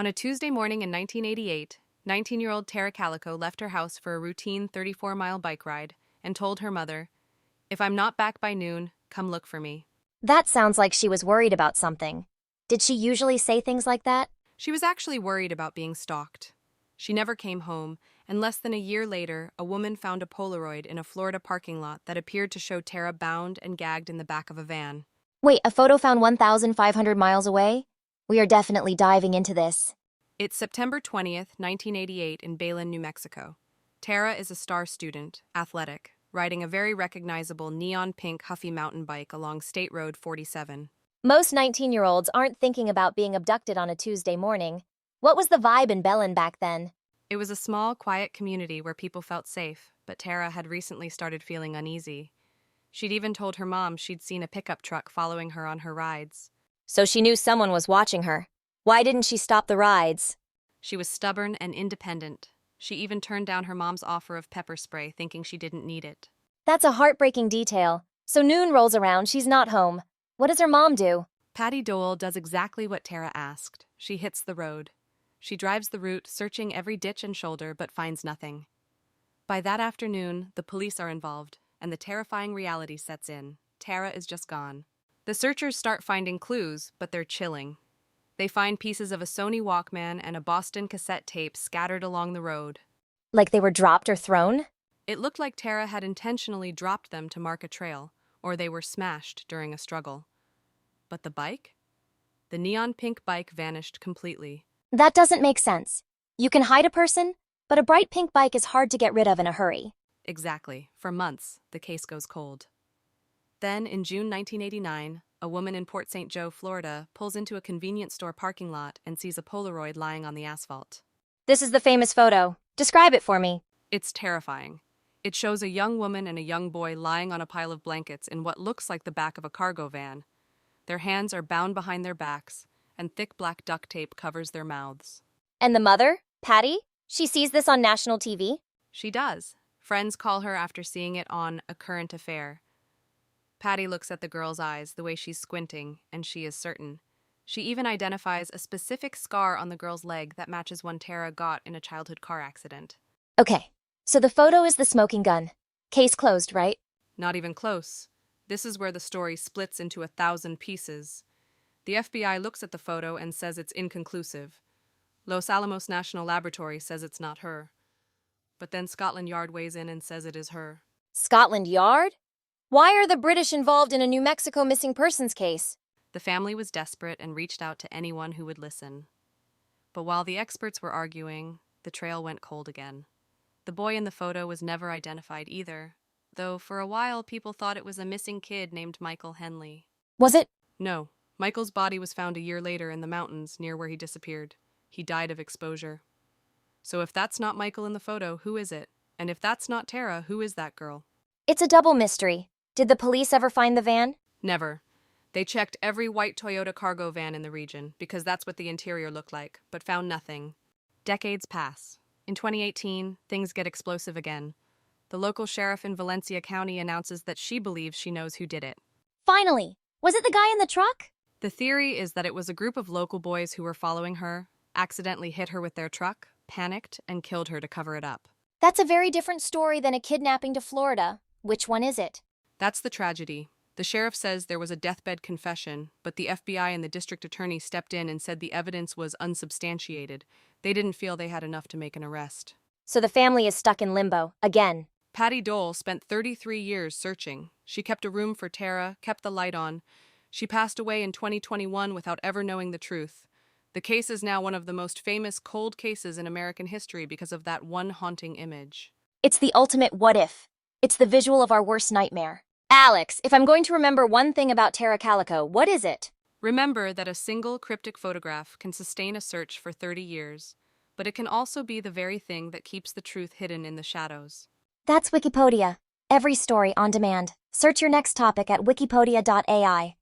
On a Tuesday morning in 1988, 19-year-old Tara Calico left her house for a routine 34-mile bike ride and told her mother, "If I'm not back by noon, come look for me." That sounds like she was worried about something. Did she usually say things like that? She was actually worried about being stalked. She never came home, and less than a year later, a woman found a Polaroid in a Florida parking lot that appeared to show Tara bound and gagged in the back of a van. Wait, a photo found 1,500 miles away? We are definitely diving into this. It's September 20th, 1988 in Belen, New Mexico. Tara is a star student, athletic, riding a very recognizable neon pink Huffy mountain bike along State Road 47. Most 19-year-olds aren't thinking about being abducted on a Tuesday morning. What was the vibe in Belen back then? It was a small, quiet community where people felt safe, but Tara had recently started feeling uneasy. She'd even told her mom she'd seen a pickup truck following her on her rides. So she knew someone was watching her. Why didn't she stop the rides? She was stubborn and independent. She even turned down her mom's offer of pepper spray, thinking she didn't need it. That's a heartbreaking detail. So noon rolls around, she's not home. What does her mom do? Patty Dole does exactly what Tara asked. She hits the road. She drives the route, searching every ditch and shoulder, but finds nothing. By that afternoon, the police are involved, and the terrifying reality sets in. Tara is just gone. The searchers start finding clues, but they're chilling. They find pieces of a Sony Walkman and a Boston cassette tape scattered along the road. Like they were dropped or thrown? It looked like Tara had intentionally dropped them to mark a trail, or they were smashed during a struggle. But the bike? The neon pink bike vanished completely. That doesn't make sense. You can hide a person, but a bright pink bike is hard to get rid of in a hurry. Exactly. For months, the case goes cold. Then, in June 1989, a woman in Port St. Joe, Florida, pulls into a convenience store parking lot and sees a Polaroid lying on the asphalt. This is the famous photo. Describe it for me. It's terrifying. It shows a young woman and a young boy lying on a pile of blankets in what looks like the back of a cargo van. Their hands are bound behind their backs, and thick black duct tape covers their mouths. And the mother, Patty? She sees this on national TV? She does. Friends call her after seeing it on A Current Affair. Patty looks at the girl's eyes, the way she's squinting, and she is certain. She even identifies a specific scar on the girl's leg that matches one Tara got in a childhood car accident. Okay, so the photo is the smoking gun. Case closed, right? Not even close. This is where the story splits into 1,000 pieces. The FBI looks at the photo and says it's inconclusive. Los Alamos National Laboratory says it's not her. But then Scotland Yard weighs in and says it is her. Scotland Yard? Why are the British involved in a New Mexico missing persons case? The family was desperate and reached out to anyone who would listen. But while the experts were arguing, the trail went cold again. The boy in the photo was never identified either, though for a while people thought it was a missing kid named Michael Henley. Was it? No, Michael's body was found a year later in the mountains near where he disappeared. He died of exposure. So if that's not Michael in the photo, who is it? And if that's not Tara, who is that girl? It's a double mystery. Did the police ever find the van? Never. They checked every white Toyota cargo van in the region, because that's what the interior looked like, but found nothing. Decades pass. In 2018, things get explosive again. The local sheriff in Valencia County announces that she believes she knows who did it. Finally! Was it the guy in the truck? The theory is that it was a group of local boys who were following her, accidentally hit her with their truck, panicked, and killed her to cover it up. That's a very different story than a kidnapping to Florida. Which one is it? That's the tragedy. The sheriff says there was a deathbed confession, but the FBI and the district attorney stepped in and said the evidence was unsubstantiated. They didn't feel they had enough to make an arrest. So the family is stuck in limbo, again. Patty Dole spent 33 years searching. She kept a room for Tara, kept the light on. She passed away in 2021 without ever knowing the truth. The case is now one of the most famous cold cases in American history because of that one haunting image. It's the ultimate what if. It's the visual of our worst nightmare. Alex, if I'm going to remember one thing about Tara Calico, what is it? Remember that a single cryptic photograph can sustain a search for 30 years, but it can also be the very thing that keeps the truth hidden in the shadows. That's Wikipedia. Every story on demand. Search your next topic at wikipedia.ai.